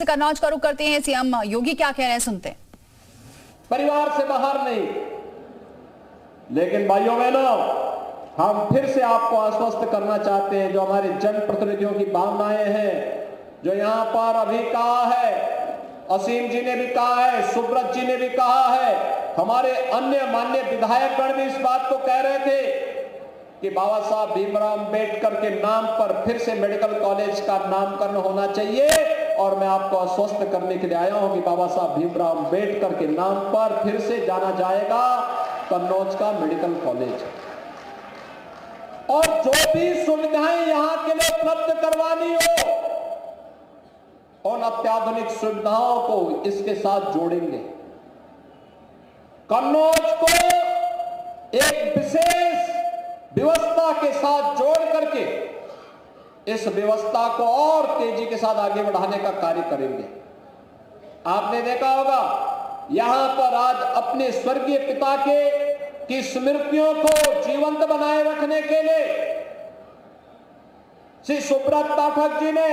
कन्नौज का रुख करते हैं। सीएम योगी क्या कह रहे हैं, सुनते हैं। परिवार से बाहर नहीं, लेकिन भाइयों बहनों, हम फिर से आपको आश्वस्त करना चाहते हैं, जो हमारे जनप्रतिनिधियों की भावनाएं हैं, जो यहां पर अभी कहा है, असीम जी ने भी कहा है, सुब्रत जी ने भी कहा है, हमारे अन्य माननीय विधायकगण भी इस बात को कह रहे थे कि बाबा साहब भीमराव अंबेडकर के नाम पर फिर से मेडिकल कॉलेज का नामकरण होना चाहिए। और मैं आपको आश्वस्त करने के लिए आया हूं कि बाबा साहब भीमराव अंबेडकर के नाम पर फिर से जाना जाएगा कन्नौज का मेडिकल कॉलेज। और जो भी सुविधाएं यहां के लिए उपलब्ध करवानी हो, उन अत्याधुनिक सुविधाओं को इसके साथ जोड़ेंगे। कन्नौज को एक विशेष व्यवस्था के साथ जोड़ करके इस व्यवस्था को और तेजी के साथ आगे बढ़ाने का कार्य करेंगे। आपने देखा होगा, यहां पर आज अपने स्वर्गीय पिता की स्मृतियों को जीवंत बनाए रखने के लिए श्री सुब्रत पाठक जी ने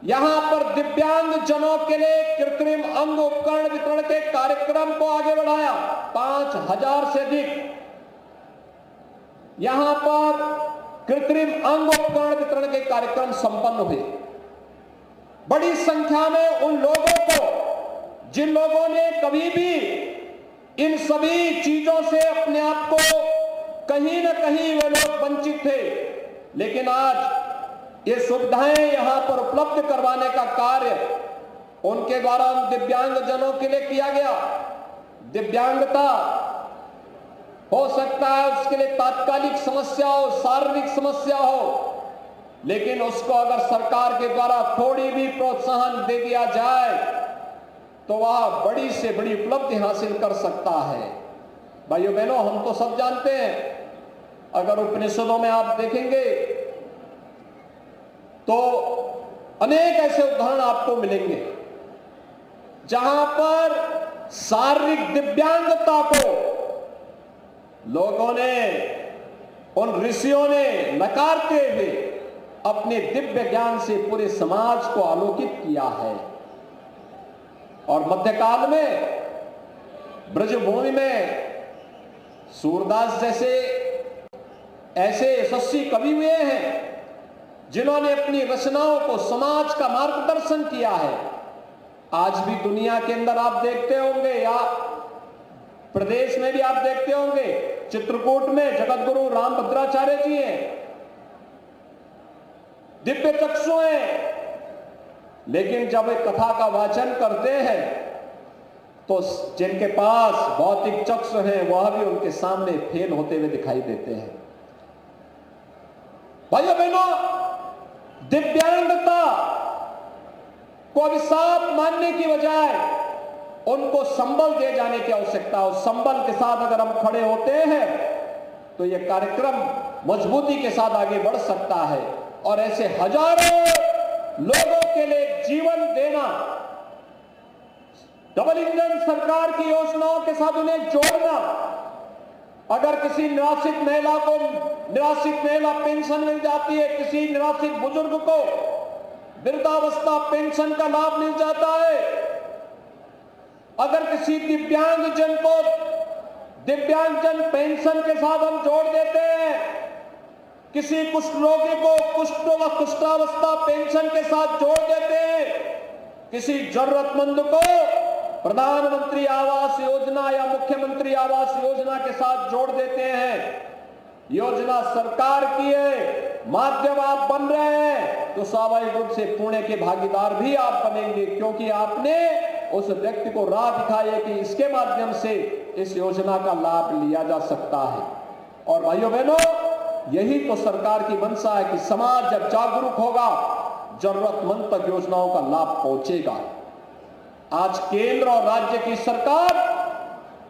यहां पर दिव्यांग जनों के लिए कृत्रिम अंग उपकरण वितरण के कार्यक्रम को आगे बढ़ाया। 5000 से अधिक यहां पर कृत्रिम अंग उपकरण वितरण के कार्यक्रम संपन्न हुए। बड़ी संख्या में उन लोगों को, जिन लोगों ने कभी भी इन सभी चीजों से अपने आप को कहीं न कहीं वे लोग वंचित थे, लेकिन आज ये सुविधाएं यहां पर उपलब्ध करवाने का कार्य उनके द्वारा उन दिव्यांग जनों के लिए किया गया। दिव्यांगता हो सकता है उसके लिए तात्कालिक समस्या हो, शारीरिक समस्या हो, लेकिन उसको अगर सरकार के द्वारा थोड़ी भी प्रोत्साहन दे दिया जाए तो वह बड़ी से बड़ी उपलब्धि हासिल कर सकता है। भाइयों बहनों, हम तो सब जानते हैं, अगर उपनिषदों में आप देखेंगे तो अनेक ऐसे उदाहरण आपको मिलेंगे जहां पर शारीरिक दिव्यांगता को लोगों ने, उन ऋषियों ने नकारते हुए अपने दिव्य ज्ञान से पूरे समाज को आलोकित किया है। और मध्यकाल में ब्रजभूमि में सूरदास जैसे ऐसे यशस्वी कवि हुए हैं जिन्होंने अपनी रचनाओं को समाज का मार्गदर्शन किया है। आज भी दुनिया के अंदर आप देखते होंगे, या प्रदेश में भी आप देखते होंगे, चित्रकूट में जगत गुरु रामभद्राचार्य जी हैं, दिव्य चक्षु हैं, लेकिन जब वे कथा का वाचन करते हैं तो जिनके पास भौतिक चक्षु हैं वह भी उनके सामने फेल होते हुए दिखाई देते हैं। भाइयों बहनों, दिव्यांगता को अभिशाप मानने की बजाय उनको संबल दे जाने की आवश्यकता है। संबल के साथ अगर हम खड़े होते हैं तो यह कार्यक्रम मजबूती के साथ आगे बढ़ सकता है और ऐसे हजारों लोगों के लिए जीवन देना, डबल इंजन सरकार की योजनाओं के साथ उन्हें जोड़ना। अगर किसी निराश्रित महिला को निराश्रित महिला पेंशन मिल जाती है, किसी निराश्रित बुजुर्ग को वृद्धावस्था पेंशन का लाभ मिल जाता है, अगर किसी दिव्यांगजन को दिव्यांगजन पेंशन के साथ हम जोड़ देते हैं, किसी कुष्ठ रोगी को कुष्ठ व कुष्ठावस्था पेंशन के साथ जोड़ देते हैं, किसी जरूरतमंद को प्रधानमंत्री आवास योजना या मुख्यमंत्री आवास योजना के साथ जोड़ देते हैं, योजना सरकार की है, माध्यम आप बन रहे हैं, तो स्वाभाविक रूप से पुण्य के भागीदार भी आप बनेंगे, क्योंकि आपने उस व्यक्ति को राह दिखाई है कि इसके माध्यम से इस योजना का लाभ लिया जा सकता है। और भाइयों बहनों, यही तो सरकार की मंशा है कि समाज जब जागरूक होगा, जरूरतमंद तक योजनाओं का लाभ पहुंचेगा। आज केंद्र और राज्य की सरकार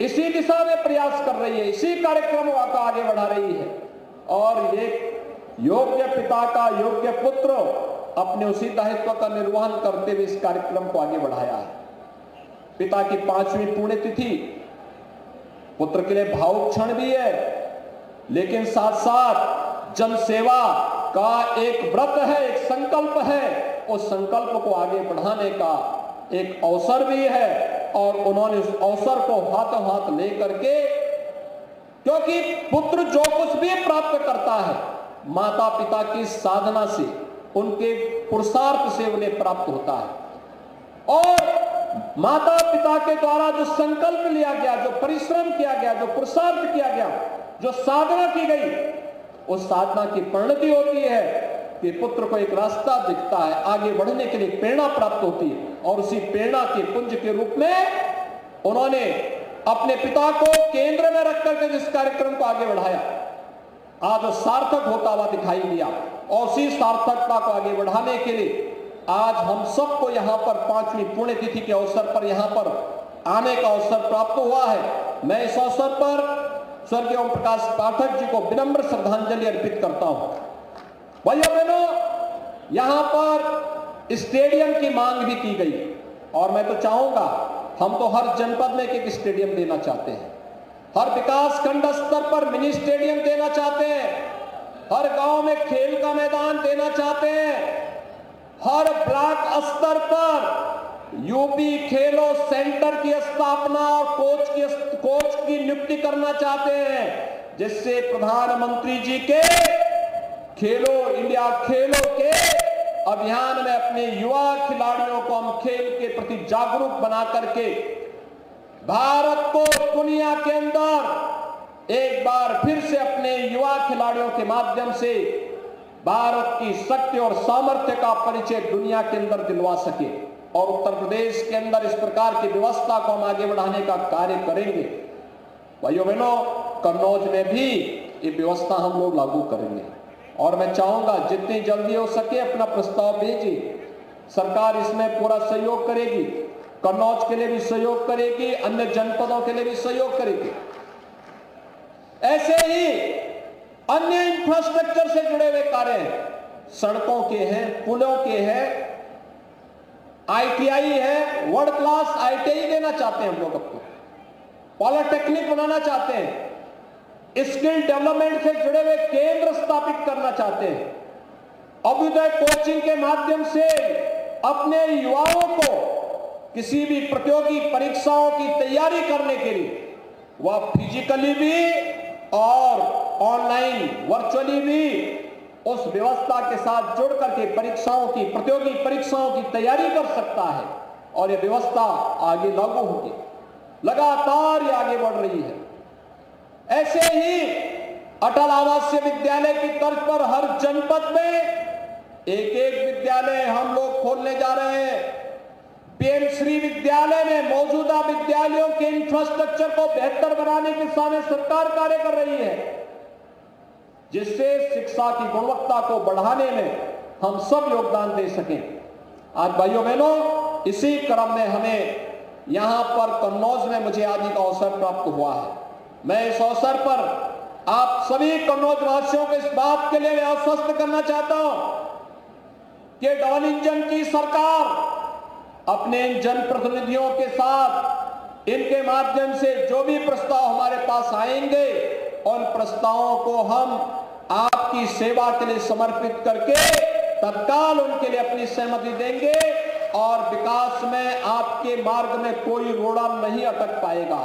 इसी दिशा में प्रयास कर रही है, इसी कार्यक्रम को आगे बढ़ा रही है, और ये योग्य पिता का योग्य पुत्र अपने उसी दायित्व का निर्वहन करते हुए इस कार्यक्रम को आगे बढ़ाया है। पिता की 5वीं पुण्यतिथि पुत्र के लिए भावुक क्षण भी है, लेकिन साथ साथ जन सेवा का एक व्रत है, एक संकल्प है उस संकल्प को आगे बढ़ाने का एक अवसर भी है। और उन्होंने उस अवसर को हाथों हाथ लेकर के, क्योंकि पुत्र जो कुछ भी प्राप्त करता है माता पिता की साधना से, उनके पुरुषार्थ से उन्हें प्राप्त होता है। और माता पिता के द्वारा जो संकल्प लिया गया, जो परिश्रम किया गया, जो पुरुषार्थ किया गया, जो साधना की गई, उस साधना की परिणति होती है कि पुत्र को एक रास्ता दिखता है, आगे बढ़ने के लिए प्रेरणा प्राप्त होती है। और उसी प्रेरणा के पुंज के रूप में उन्होंने अपने पिता को केंद्र में रख करके जिस कार्यक्रम को आगे बढ़ाया, आज सार्थक होता हुआ दिखाई दिया। और उसी सार्थकता को आगे बढ़ाने के लिए आज हम सबको यहां पर 5वीं पुण्यतिथि के अवसर पर यहां पर आने का अवसर प्राप्त हुआ है। मैं इस अवसर पर स्वर्गीय ओम प्रकाश पाठक जी को विनम्र श्रद्धांजलि अर्पित करता हूं। भाइयों बहनों, यहां पर स्टेडियम की मांग भी की गई और मैं तो चाहूंगा, हम तो हर जनपद में एक स्टेडियम देना चाहते हैं, हर विकास खंड स्तर पर मिनी स्टेडियम देना चाहते हैं, हर गांव में खेल का मैदान देना चाहते हैं, हर ब्लॉक स्तर पर यूपी खेलो सेंटर की स्थापना और कोच की नियुक्ति करना चाहते हैं, जिससे प्रधानमंत्री जी के खेलो इंडिया खेलो के अभियान में अपने युवा खिलाड़ियों को हम खेल के प्रति जागरूक बना करके भारत को दुनिया के अंदर एक बार फिर से अपने युवा खिलाड़ियों के माध्यम से भारत की शक्ति और सामर्थ्य का परिचय दुनिया के अंदर दिलवा सके। और उत्तर प्रदेश के अंदर इस प्रकार की व्यवस्था को हम आगे बढ़ाने का कार्य करेंगे। भाइयों बहनों, कन्नौज में भी ये व्यवस्था हम लोग लागू करेंगे और मैं चाहूंगा जितनी जल्दी हो सके अपना प्रस्ताव भेजिए, सरकार इसमें पूरा सहयोग करेगी, कन्नौज के लिए भी सहयोग करेगी, अन्य जनपदों के लिए भी सहयोग करेगी। ऐसे ही अन्य इंफ्रास्ट्रक्चर से जुड़े हुए कार्य हैं, सड़कों के हैं, पुलों के हैं, आईटीआई है, वर्ल्ड क्लास आईटीआई देना चाहते हैं हम लोग, आपको पॉलिटेक्निक बनाना चाहते हैं, स्किल डेवलपमेंट से जुड़े हुए केंद्र स्थापित करना चाहते हैं, अभ्युदय कोचिंग के माध्यम से अपने युवाओं को किसी भी प्रतियोगी परीक्षाओं की तैयारी करने के लिए वह फिजिकली भी और ऑनलाइन वर्चुअली भी उस व्यवस्था के साथ जुड़ करके परीक्षाओं की प्रतियोगी परीक्षाओं की तैयारी कर सकता है। और यह व्यवस्था आगे लागू होगी, लगातार ये आगे बढ़ रही है। ऐसे ही अटल आवासीय विद्यालय की तर्ज पर हर जनपद में एक एक विद्यालय हम लोग खोलने जा रहे हैं। पीएम श्री विद्यालय में मौजूदा विद्यालयों के इंफ्रास्ट्रक्चर को बेहतर बनाने की दिशा में सरकार कार्य कर रही है, जिससे शिक्षा की गुणवत्ता को बढ़ाने में हम सब योगदान दे सकें। आज भाइयों बहनों, इसी क्रम में हमें यहां पर कन्नौज में मुझे आने का अवसर प्राप्त हुआ है। मैं इस अवसर पर आप सभी कन्नौज वासियों को इस बात के लिए आश्वस्त करना चाहता हूं कि डबल इंजन की सरकार अपने इन जनप्रतिनिधियों के साथ इनके माध्यम से जो भी प्रस्ताव हमारे पास आएंगे, उन प्रस्तावों को हम आपकी सेवा के लिए समर्पित करके तत्काल उनके लिए अपनी सहमति देंगे और विकास में आपके मार्ग में कोई रोड़ा नहीं अटक पाएगा।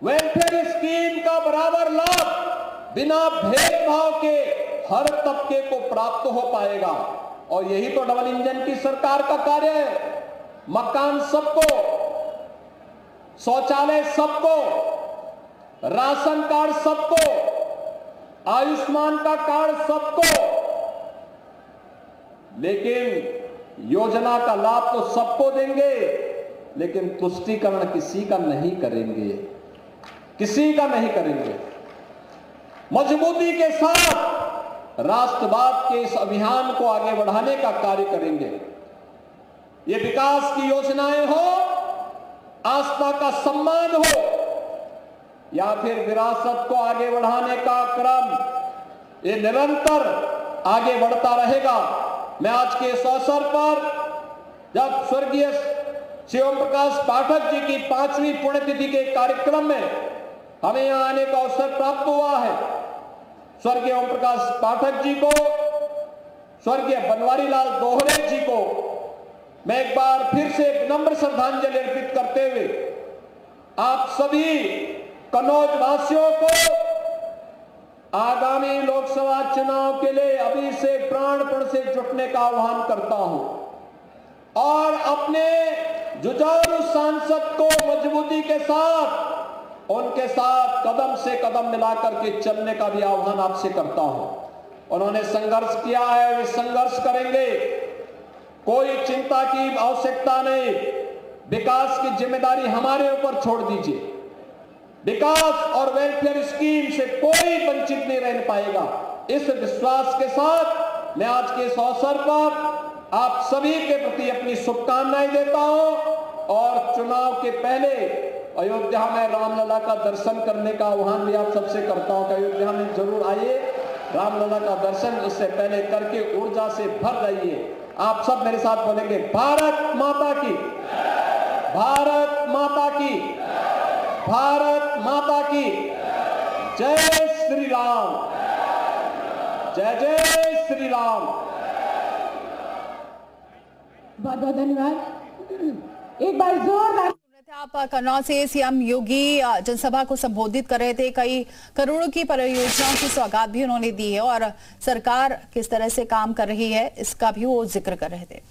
वेलफेयर स्कीम का बराबर लाभ बिना भेदभाव के हर तबके को प्राप्त हो पाएगा। और यही तो डबल इंजन की सरकार का कार्य है। मकान सबको, शौचालय सबको, राशन कार्ड सबको, आयुष्मान का कार्ड सबको, लेकिन योजना का लाभ तो सबको देंगे, लेकिन तुष्टीकरण किसी का नहीं करेंगे, किसी का नहीं करेंगे। मजबूती के साथ राष्ट्रवाद के इस अभियान को आगे बढ़ाने का कार्य करेंगे। ये विकास की योजनाएं हो, आस्था का सम्मान हो, या फिर विरासत को आगे बढ़ाने का क्रम, ये निरंतर आगे बढ़ता रहेगा। मैं आज के इस अवसर पर जब स्वर्गीय श्री ओम प्रकाश पाठक जी की 5वीं पुण्यतिथि के कार्यक्रम में हमें यहां आने का अवसर प्राप्त हुआ है, स्वर्गीय ओम प्रकाश पाठक जी को स्वर्गीय बनवारी लाल दोहरे जी को मैं एक बार फिर से विनम्र श्रद्धांजलि अर्पित करते हुए आप सभी कन्नौज वासियों को आगामी लोकसभा चुनाव के लिए अभी से प्राणपण से जुटने का आह्वान करता हूं और अपने जुझारू सांसद को मजबूती के साथ उनके साथ कदम से कदम मिलाकर के चलने का भी आह्वान आपसे करता हूं। उन्होंने संघर्ष किया है, वे संघर्ष करेंगे, कोई चिंता की आवश्यकता नहीं। विकास की जिम्मेदारी हमारे ऊपर छोड़ दीजिए। विकास और वेलफेयर स्कीम से कोई वंचित नहीं रह पाएगा। इस विश्वास के साथ मैं आज के इस अवसर पर आप सभी के प्रति अपनी शुभकामनाएं देता हूं और चुनाव के पहले अयोध्या में रामलला का दर्शन करने का आह्वान भी आप सबसे करता हूं कि अयोध्या में जरूर आइए, रामलला का दर्शन उससे पहले करके ऊर्जा से भर जाइए। आप सब मेरे साथ बोलेंगे, भारत माता की, भारत माता की, भारत माता की जय श्री राम, जय जय श्री राम। बहुत बहुत धन्यवाद। एक बार जोरदार। आप कन्नौज से सीएम योगी जनसभा को संबोधित कर रहे थे। कई करोड़ों की परियोजनाओं की सौगात भी उन्होंने दी है और सरकार किस तरह से काम कर रही है इसका भी वो जिक्र कर रहे थे।